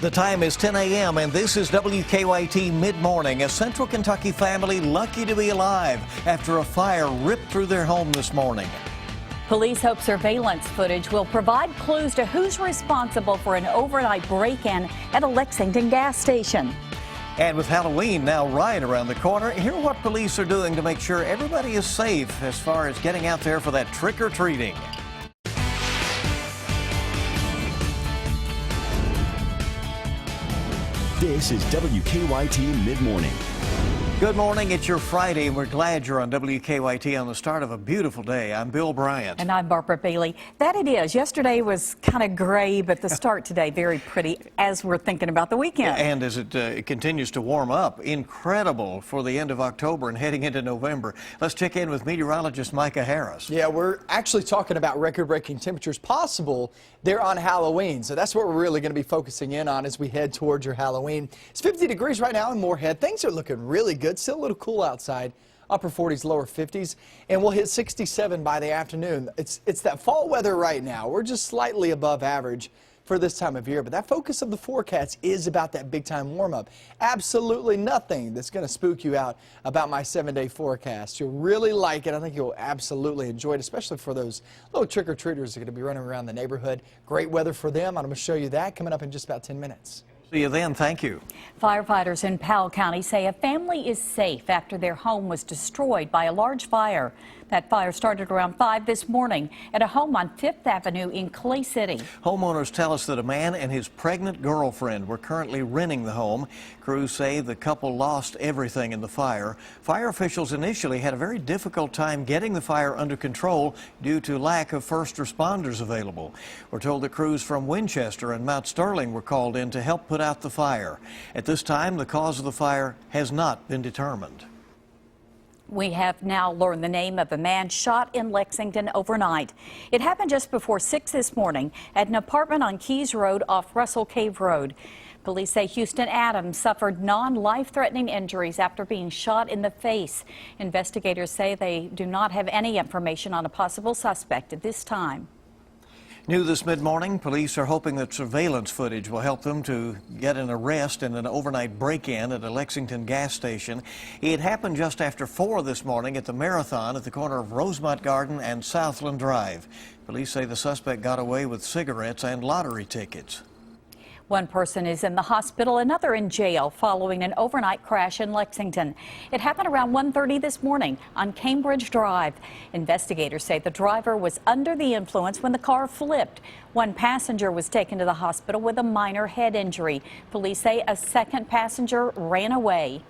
The time is 10 a.m. and this is WKYT Mid Morning. A Central Kentucky family lucky to be alive after a fire ripped through their home this morning. Police hope surveillance footage will provide clues to who's responsible for an overnight break-in at a Lexington gas station. And with Halloween now right around the corner, hear what police are doing to make sure everybody is safe as far as getting out there for that trick-or-treating. This is WKYT Mid Morning. Good morning. It's your Friday, and we're glad you're on WKYT on the start of a beautiful day. I'm Bill Bryant. And I'm Barbara Bailey. That it is. Yesterday was kind of gray, but the start today very pretty as we're thinking about the weekend. And as it continues to warm up, incredible for the end of October and heading into November. Let's check in with meteorologist Micah Harris. Yeah, we're actually talking about record-breaking temperatures possible there on Halloween. So that's what we're really going to be focusing in on as we head towards your Halloween. It's 50 degrees right now in Moorhead. Things are looking really good. Still a little cool outside. Upper 40s, lower 50s, and we'll hit 67 by the afternoon. It's that fall weather right now. We're just slightly above average for this time of year, but that focus of the forecast is about that big-time warm-up. Absolutely nothing that's going to spook you out about my 7-day forecast. You'll really like it. I think you'll absolutely enjoy it, especially for those little trick-or-treaters that are going to be running around the neighborhood. Great weather for them. I'm going to show you that coming up in just about 10 minutes. See you then. Thank you. Firefighters in Powell County say a family is safe after their home was destroyed by a large fire. That fire started around 5 this morning at a home on 5th Avenue in Clay City. Homeowners tell us that a man and his pregnant girlfriend were currently renting the home. Crews say the couple lost everything in the fire. Fire officials initially had a very difficult time getting the fire under control due to lack of first responders available. We're told that crews from Winchester and Mount Sterling were called in to help put out the fire. At this time, the cause of the fire has not been determined. We have now learned the name of a man shot in Lexington overnight. It happened just before 6 this morning at an apartment on Keys Road off Russell Cave Road. Police say Houston Adams suffered non-life-threatening injuries after being shot in the face. Investigators say they do not have any information on a possible suspect at this time. New this mid-morning, police are hoping that surveillance footage will help them to get an arrest in an overnight break-in at a Lexington gas station. It happened just after 4 this morning at the Marathon at the corner of Rosemont Garden and Southland Drive. Police say the suspect got away with cigarettes and lottery tickets. One person is in the hospital, another in jail following an overnight crash in Lexington. It happened around 1:30 this morning on Cambridge Drive. Investigators say the driver was under the influence when the car flipped. One passenger was taken to the hospital with a minor head injury. Police say a second passenger ran away.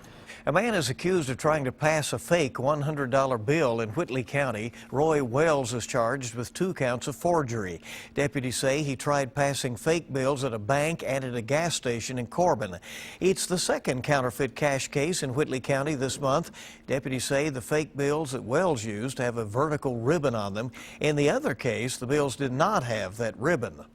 A man is accused of trying to pass a fake $100 bill in Whitley County. Roy Wells is charged with 2 counts of forgery. Deputies say he tried passing fake bills at a bank and at a gas station in Corbin. It's the second counterfeit cash case in Whitley County this month. Deputies say the fake bills that Wells used have a vertical ribbon on them. In the other case, the bills did not have that ribbon.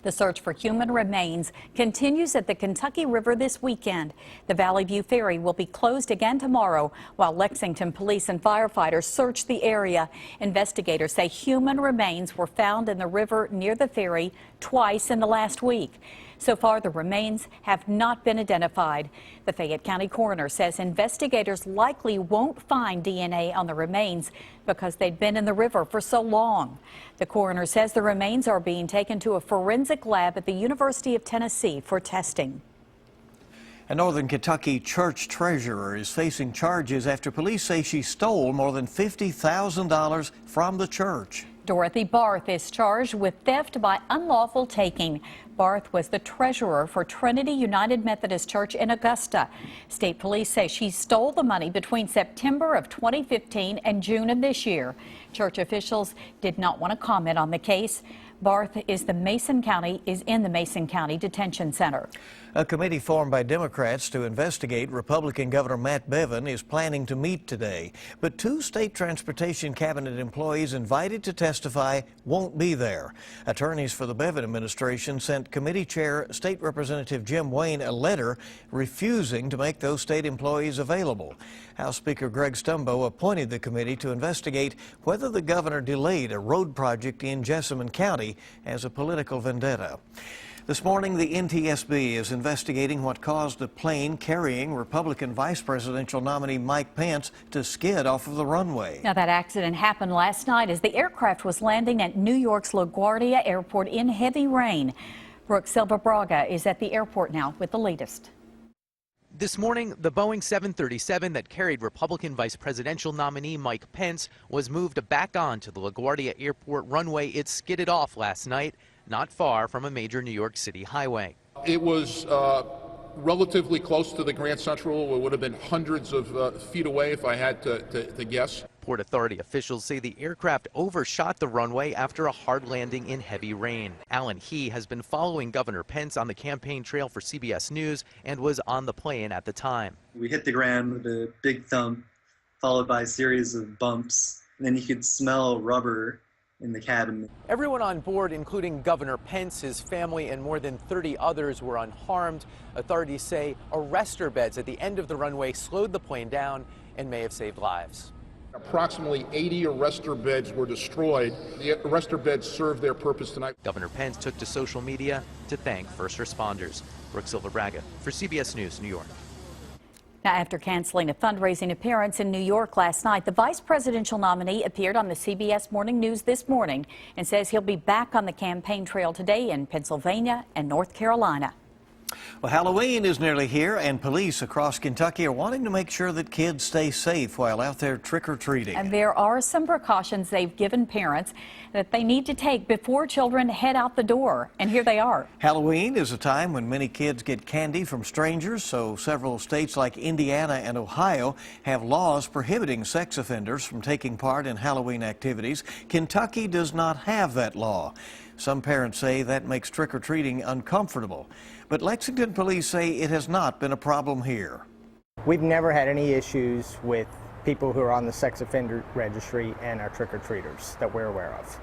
The search for human remains continues at the Kentucky River this weekend. The Valley View Ferry will be closed again tomorrow while Lexington police and firefighters search the area. Investigators say human remains were found in the river near the ferry twice in the last week. So far, the remains have not been identified. The Fayette County coroner says investigators likely won't find DNA on the remains because they'd been in the river for so long. The coroner says the remains are being taken to a forensic lab at the University of Tennessee for testing. A Northern Kentucky church treasurer is facing charges after police say she stole more than $50,000 from the church. Dorothy Barth is charged with theft by unlawful taking. Barth was the treasurer for Trinity United Methodist Church in Augusta. State police say she stole the money between September of 2015 and June of this year. Church officials did not want to comment on the case. Barth is in the Mason County Detention Center. A committee formed by Democrats to investigate Republican Governor Matt Bevin is planning to meet today. But 2 state transportation cabinet employees invited to testify won't be there. Attorneys for the Bevin administration sent committee chair State Representative Jim Wayne a letter refusing to make those state employees available. House Speaker Greg Stumbo appointed the committee to investigate whether the governor delayed a road project in Jessamine County as a political vendetta. This morning, the NTSB is investigating what caused a plane carrying Republican vice presidential nominee Mike Pence to skid off of the runway. Now, that accident happened last night as the aircraft was landing at New York's LaGuardia Airport in heavy rain. Brooke Silva Braga is at the airport now with the latest. This morning, the Boeing 737 that carried Republican vice presidential nominee Mike Pence was moved back onto the LaGuardia Airport runway. It skidded off last night, not far from a major New York City highway. It was relatively close to the Grand Central. It would have been hundreds of feet away if I had to guess. Port Authority officials say the aircraft overshot the runway after a hard landing in heavy rain. Alan He has been following Governor Pence on the campaign trail for CBS News and was on the plane at the time. We hit the ground with a big thump, followed by a series of bumps, and then you could smell rubber in the cabin. Everyone on board, including Governor Pence, his family, and more than 30 others were unharmed. Authorities say arrestor beds at the end of the runway slowed the plane down and may have saved lives. Approximately 80 arrestor beds were destroyed. The arrestor beds served their purpose tonight. Governor Pence took to social media to thank first responders. Brooke Silva Braga for CBS News, New York. Now, after canceling a fundraising appearance in New York last night, the vice presidential nominee appeared on the CBS Morning News this morning and says he'll be back on the campaign trail today in Pennsylvania and North Carolina. Well, Halloween is nearly here, and police across Kentucky are wanting to make sure that kids stay safe while out there trick-or-treating. And there are some precautions they've given parents that they need to take before children head out the door. And here they are. Halloween is a time when many kids get candy from strangers, so several states like Indiana and Ohio have laws prohibiting sex offenders from taking part in Halloween activities. Kentucky does not have that law. Some parents say that makes trick-or-treating uncomfortable. But Lexington police say it has not been a problem here. We've never had any issues with people who are on the sex offender registry and our trick-or-treaters that we're aware of.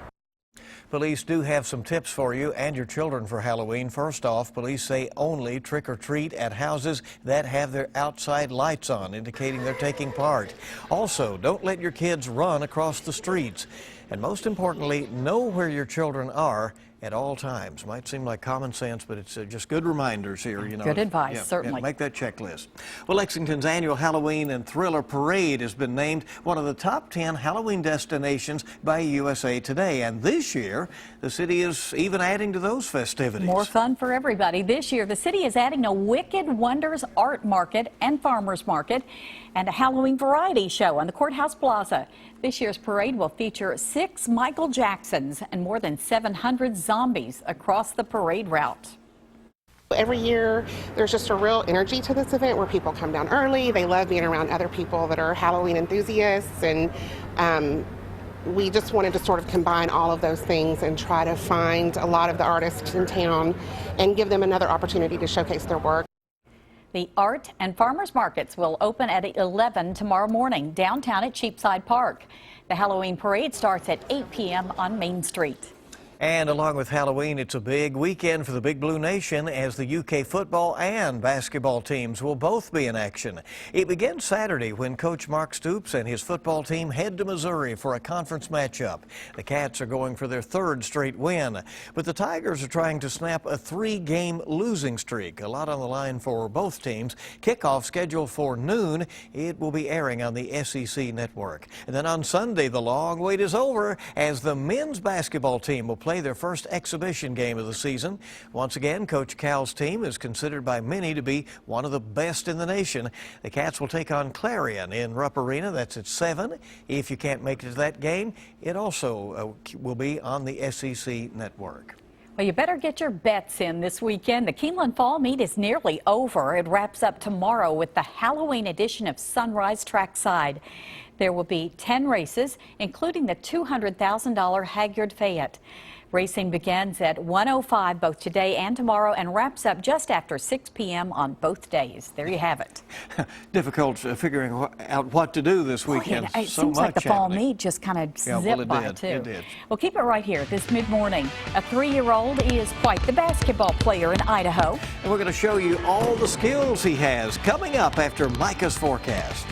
Police do have some tips for you and your children for Halloween. First off, police say only trick-or-treat at houses that have their outside lights on, indicating they're taking part. Also, don't let your kids run across the streets. And most importantly, know where your children are at all times. Might seem like common sense, but it's just good reminders here, you know. Good advice, certainly. Make that checklist. Well, Lexington's annual Halloween and Thriller Parade has been named one of the top 10 Halloween destinations by USA Today. And this year, the city is even adding to those festivities. More fun for everybody. This year, the city is adding a Wicked Wonders art market and farmers market and a Halloween variety show on the Courthouse Plaza. This year's parade will feature 6 Michael Jacksons and more than 700 zombies across the parade route. Every year, there's just a real energy to this event where people come down early. They love being around other people that are Halloween enthusiasts, and we just wanted to sort of combine all of those things and try to find a lot of the artists in town and give them another opportunity to showcase their work. The art and farmers markets will open at 11 tomorrow morning downtown at Cheapside Park. The Halloween parade starts at 8 p.m. on Main Street. And along with Halloween, it's a big weekend for the Big Blue Nation as the UK football and basketball teams will both be in action. It begins Saturday when Coach Mark Stoops and his football team head to Missouri for a conference matchup. The Cats are going for their 3rd straight win, but the Tigers are trying to snap a 3-game losing streak. A lot on the line for both teams. Kickoff scheduled for noon. It will be airing on the SEC network. And then on Sunday, the long wait is over as the men's basketball team will play their first exhibition game of the season. Once again, Coach Cal's team is considered by many to be one of the best in the nation. The Cats will take on Clarion in Rupp Arena. That's at 7. If you can't make it to that game, it also will be on the SEC network. Well, you better get your bets in this weekend. The Keeneland Fall Meet is nearly over. It wraps up tomorrow with the Halloween edition of Sunrise Trackside. There will be 10 races, including the $200,000 Hagyard Fayette. Racing begins at 1:05 both today and tomorrow and wraps up just after 6 p.m. on both days. There you have it. Difficult figuring out what to do this weekend. It seems like the fall meet just kind of zipped by, too. It did. Well, keep it right here. This mid-morning, a 3-year-old is quite the basketball player in Idaho. And we're going to show you all the skills he has coming up after Micah's forecast.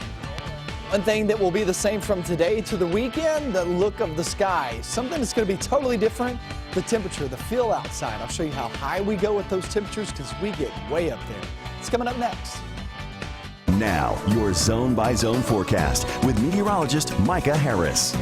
One thing that will be the same from today to the weekend, the look of the sky. Something that's going to be totally different, the temperature, the feel outside. I'll show you how high we go with those temperatures because we get way up there. It's coming up next. Now, your zone-by-zone forecast with meteorologist Micah Harris.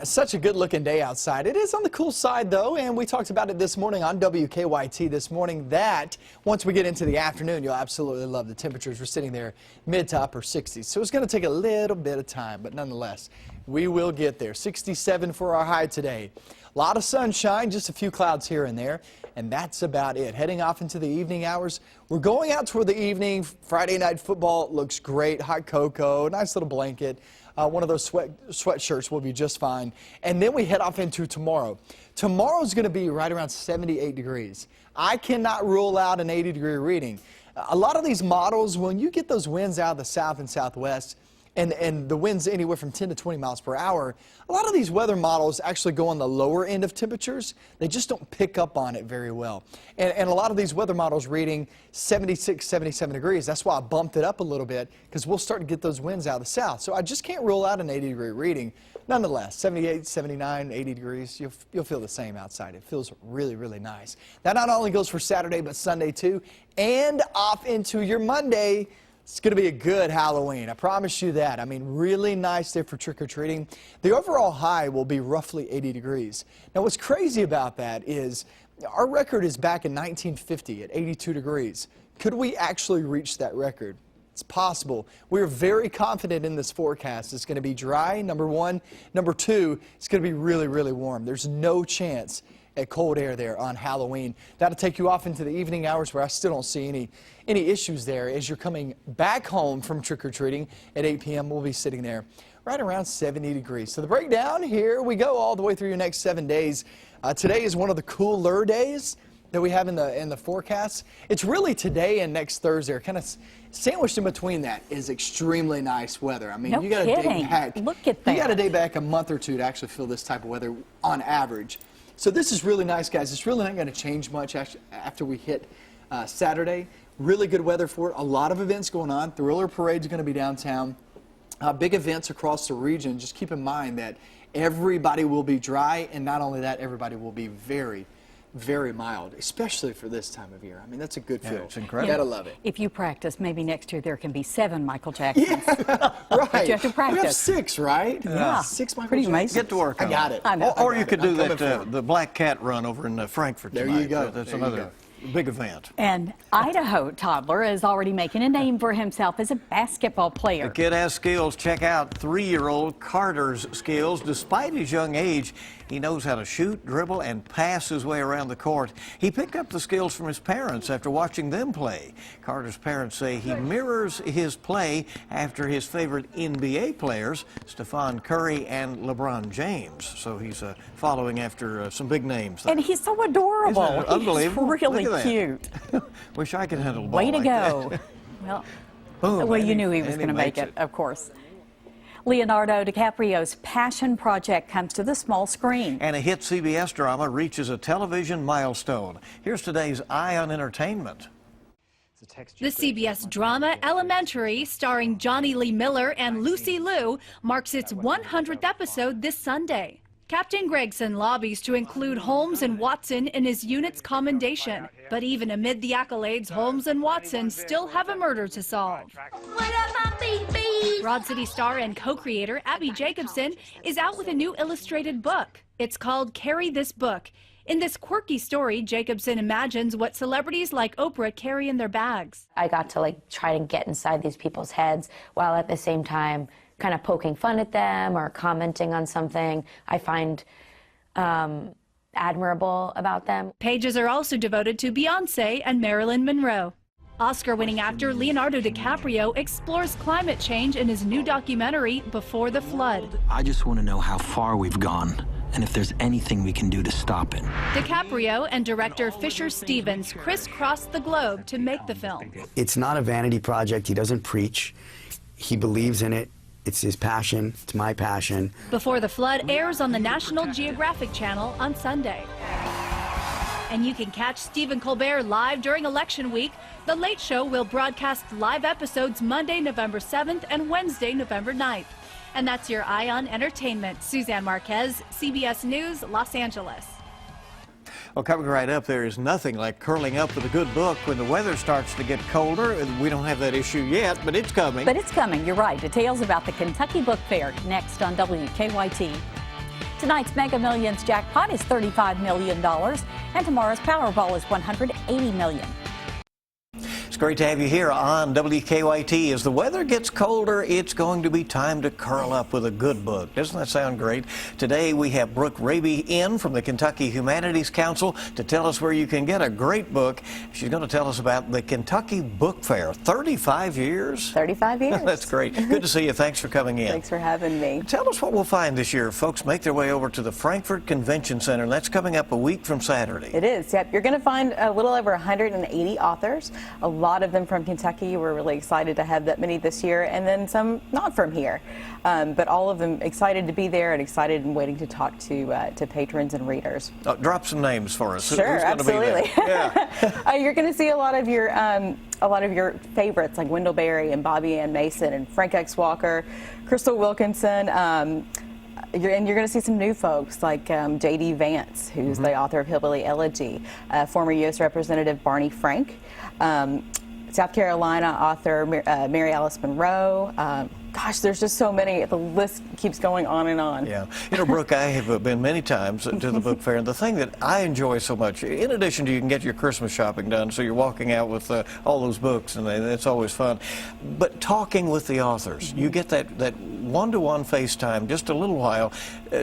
Such a good-looking day outside. It is on the cool side, though, and we talked about it this morning on WKYT this morning that once we get into the afternoon, you'll absolutely love the temperatures. We're sitting there mid to upper 60s, so it's going to take a little bit of time, but nonetheless, we will get there. 67 for our high today. A lot of sunshine, just a few clouds here and there, and that's about it. Heading off into the evening hours, we're going out toward the evening. Friday night football looks great. Hot cocoa, nice little blanket. One of those sweatshirts will be just fine. And then we head off into tomorrow. Tomorrow's going to be right around 78 degrees. I cannot rule out an 80-degree reading. A lot of these models, when you get those winds out of the south and southwest, and the winds anywhere from 10 to 20 miles per hour, a lot of these weather models actually go on the lower end of temperatures. They just don't pick up on it very well. And a lot of these weather models reading 76, 77 degrees. That's why I bumped it up a little bit, because we'll start to get those winds out of the south. So I just can't rule out an 80-degree reading. Nonetheless, 78, 79, 80 degrees, you'll feel the same outside. It feels really, really nice. That not only goes for Saturday, but Sunday too, and off into your Monday. It's going to be a good Halloween. I promise you that. I mean, really nice day for trick-or-treating. The overall high will be roughly 80 degrees. Now, what's crazy about that is our record is back in 1950 at 82 degrees. Could we actually reach that record? It's possible. We're very confident in this forecast. It's going to be dry, number one. Number two, it's going to be really, really warm. There's no chance at cold air there on Halloween. That'll take you off into the evening hours where I still don't see any issues there. As you're coming back home from trick-or-treating at 8 p.m., we'll be sitting there right around 70 degrees. So the breakdown, here we go all the way through your next 7 days. Today is one of the cooler days that we have in the forecast. It's really today and next Thursday. Kind of sandwiched in between that is extremely nice weather. I mean, No you got to date back. Look at that. You got to date back a month or two to actually feel this type of weather on average. So this is really nice, guys. It's really not going to change much after we hit Saturday. Really good weather for it. A lot of events going on. Thriller Parade's going to be downtown. Big events across the region. Just keep in mind that everybody will be dry, and not only that, everybody will be very, very mild, especially for this time of year. I mean, that's a good feel. It's incredible. You gotta love it. If you practice, maybe next year there can be 7 Michael Jacksons. Yeah, right. But you have to practice. We have 6, right? Yeah. 6 Michael Pretty Jacksons. amazing. Get to work on I got it. it. I know. Or you could do I'm coming that, for it. the Black Cat run over in Frankfurt There tonight. you go. That's There you another big event. An Idaho toddler is already making a name for himself as a basketball player. The kid has skills. Check out 3-year-old Carter's skills. Despite his young age, he knows how to shoot, dribble, and pass his way around the court. He picked up the skills from his parents after watching them play. Carter's parents say he mirrors his play after his favorite NBA players, Stephon Curry and LeBron James. So he's following after some big names there. And he's so adorable. Isn't it unbelievable? He's really Look at that. cute. Wish I could handle a ball Way to like go. that. Well, Boom, well, you and knew he was and going to make makes it, of course. Leonardo DiCaprio's passion project comes to the small screen. And a hit CBS drama reaches a television milestone. Here's today's Eye on Entertainment. The CBS drama Elementary, starring Johnny Lee Miller and Lucy Liu, marks its 100th episode this Sunday. Captain Gregson lobbies to include Holmes and Watson in his unit's commendation. But even amid the accolades, Holmes and Watson still have a murder to solve. Broad City star and co-creator Abby Jacobson is out with a new illustrated book. It's called Carry This Book. In this quirky story, Jacobson imagines what celebrities like Oprah carry in their bags. I got to try to get inside these people's heads while at the same time kind of poking fun at them or commenting on something I find admirable about them. Pages are also devoted to Beyoncé and Marilyn Monroe. Oscar-winning actor Leonardo DiCaprio explores climate change in his new documentary, Before the Flood. I just want to know how far we've gone and if there's anything we can do to stop it. DiCaprio and director Fisher Stevens crisscrossed the globe to make the film. It's not a vanity project. He doesn't preach. He believes in it. It's his passion. It's my passion. Before the Flood airs on the National Geographic Channel on Sunday. And you can catch Stephen Colbert live during election week. The Late Show will broadcast live episodes Monday, November 7th and Wednesday, November 9th. And that's your Eye on Entertainment. Suzanne Marquez, CBS News, Los Angeles. Well, coming right up, there is nothing like curling up with a good book when the weather starts to get colder. We don't have that issue yet, but it's coming. But it's coming, you're right. Details about the Kentucky Book Fair next on WKYT. Tonight's Mega Millions jackpot is $35 million, and tomorrow's Powerball is $180 million. It's great to have you here on WKYT. As the weather gets colder, it's going to be time to curl up with a good book. Doesn't that sound great? Today we have Brooke Raby in from the Kentucky Humanities Council to tell us where you can get a great book. She's going to tell us about the Kentucky Book Fair. 35 years? 35 years. That's great. Good to see you. Thanks for coming in. Thanks for having me. Tell us what we'll find this year. Folks make their way over to the Frankfort Convention Center, and that's coming up a week from Saturday. It is. Yep. You're going to find a little over 180 authors. A lot of them from Kentucky. We're really excited to have that many this year, and then some not from here. But all of them excited to be there and excited and waiting to talk to patrons and readers. Drop some names for us. Sure, Who's absolutely. Yeah. You're going to see a lot of your favorites like Wendell Berry and Bobby Ann Mason and Frank X. Walker, Crystal Wilkinson. You're going to see some new folks like J.D. Vance, who's the author of Hillbilly Elegy, former U.S. Representative Barney Frank, South Carolina author Mary Alice Monroe. Gosh, there's just so many. The list keeps going on and on. Yeah. You know, Brooke, I have been many times to the book fair, and the thing that I enjoy so much, in addition to you can get your Christmas shopping done, so you're walking out with all those books, and it's always fun, but talking with the authors. You get that one-to-one FaceTime, just a little while,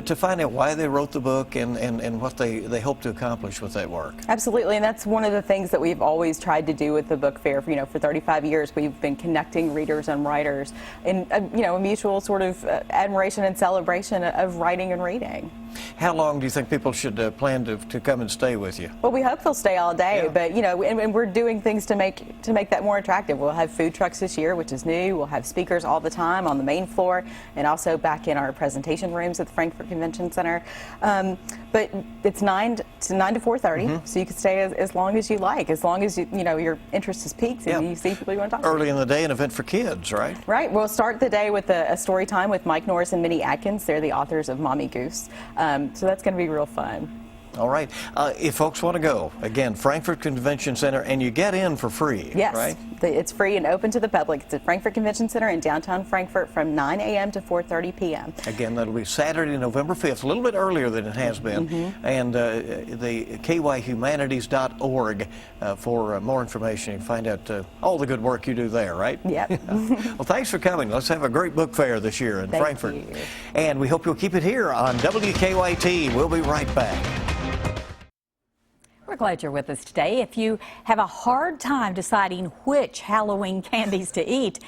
to find out why they wrote the book and what they hope to accomplish with that work. Absolutely, and that's one of the things that we've always tried to do with the book fair. For 35 years, we've been connecting readers and writers in a mutual sort of admiration and celebration of writing and reading. How long do you think people should plan to come and stay with you? Well, we hope they'll stay all day, but and we're doing things to make that more attractive. We'll have food trucks this year, which is new. We'll have speakers all the time on the main floor and also back in our presentation rooms at the Frankfort Convention Center. But it's 9 to 4:30, so you can stay as long as you like, as long as your interest is piqued and you see people you want to talk to. Early in the day, an event for kids, right? Right. We'll start the day with a story time with Mike Norris and Minnie Atkins. They're the authors of Mommy Goose. So that's going to be real fun. All right. If folks want to go, again, Frankfort Convention Center, and you get in for free, yes, right? It's free and open to the public. It's at Frankfort Convention Center in downtown Frankfort from 9 a.m. to 4:30 p.m. Again, that'll be Saturday, November 5th, a little bit earlier than it has been. And the kyhumanities.org for more information. You can find out all the good work you do there, right? Yep. Well, thanks for coming. Let's have a great book fair this year in Frankfort. You. And we hope you'll keep it here on WKYT. We'll be right back. We're glad you're with us today. If you have a hard time deciding which Halloween candies to eat,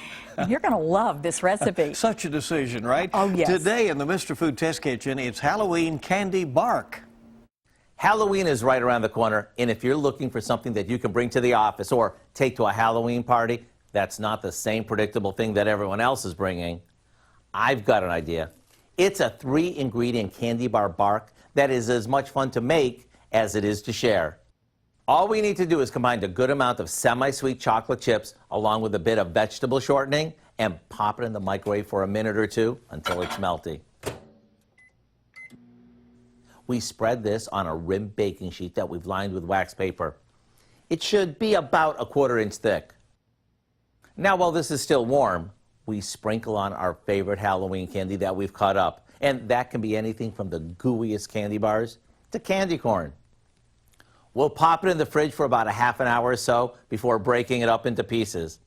you're going to love this recipe. Such a decision, right? Oh, yes. Today in the Mr. Food Test Kitchen, it's Halloween candy bark. Halloween is right around the corner, and if you're looking for something that you can bring to the office or take to a Halloween party that's not the same predictable thing that everyone else is bringing, I've got an idea. It's a 3-ingredient candy bar bark that is as much fun to make as it is to share. All we need to do is combine a good amount of semi-sweet chocolate chips along with a bit of vegetable shortening and pop it in the microwave for a minute or two until it's melty. We spread this on a rimmed baking sheet that we've lined with wax paper. It should be about a 1/4 inch thick. Now, while this is still warm, we sprinkle on our favorite Halloween candy that we've cut up, and that can be anything from the gooeyest candy bars to candy corn. We'll pop it in the fridge for about a half an hour or so before breaking it up into pieces.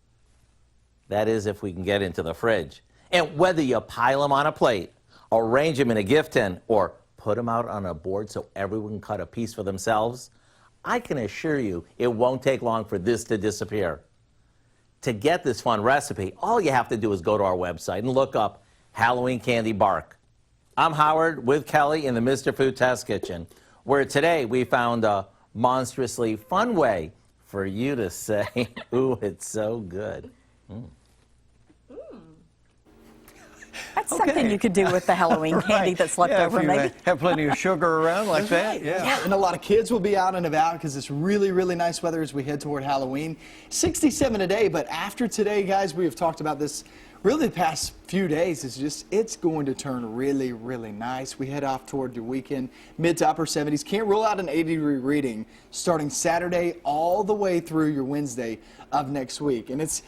That is, if we can get into the fridge. And whether you pile them on a plate, arrange them in a gift tin, or put them out on a board so everyone can cut a piece for themselves, I can assure you it won't take long for this to disappear. To get this fun recipe, all you have to do is go to our website and look up Halloween Candy Bark. I'm Howard with Kelly in the Mr. Food Test Kitchen, where today we found a monstrously fun way for you to say, ooh, it's so good. That's Something you could do with the Halloween candy that's left over, if you maybe. have plenty of sugar around like that. Yeah. And a lot of kids will be out and about because it's really, really nice weather as we head toward Halloween. 67 today, but after today, guys, we have talked about this really the past few days. It's going to turn really, really nice. We head off toward the weekend, mid to upper 70s. Can't rule out an 80-degree reading starting Saturday all the way through your Wednesday of next week. And it's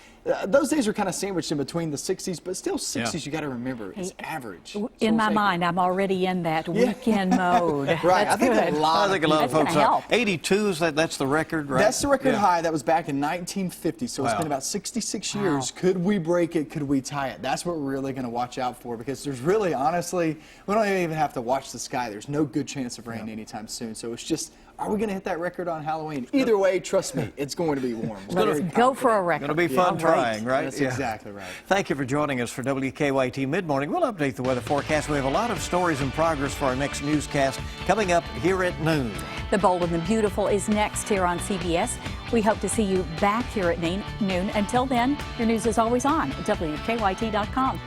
those days are kind of sandwiched in between the 60s, but still 60s, you got to remember, is average. In my mind, I'm already in that weekend mode. Right. That's I think good. a lot of folks are. 82 that's the record, right? That's the record high. That was back in 1950, so it's been about 66 years. Could we break it? Could we tie it? That's what we're really going to watch out for, because there's really, honestly, we don't even have to watch the sky. There's no good chance of rain anytime soon. So it's just, are we going to hit that record on Halloween? Either way, trust me, it's going to be warm. Let's go for a record. Going to be fun trying, right? That's exactly right. Thank you for joining us for WKYT Mid Morning. We'll update the weather forecast. We have a lot of stories in progress for our next newscast coming up here at noon. The Bold and the Beautiful is next here on CBS. We hope to see you back here at noon. Until then, your news is always on WKYT.com.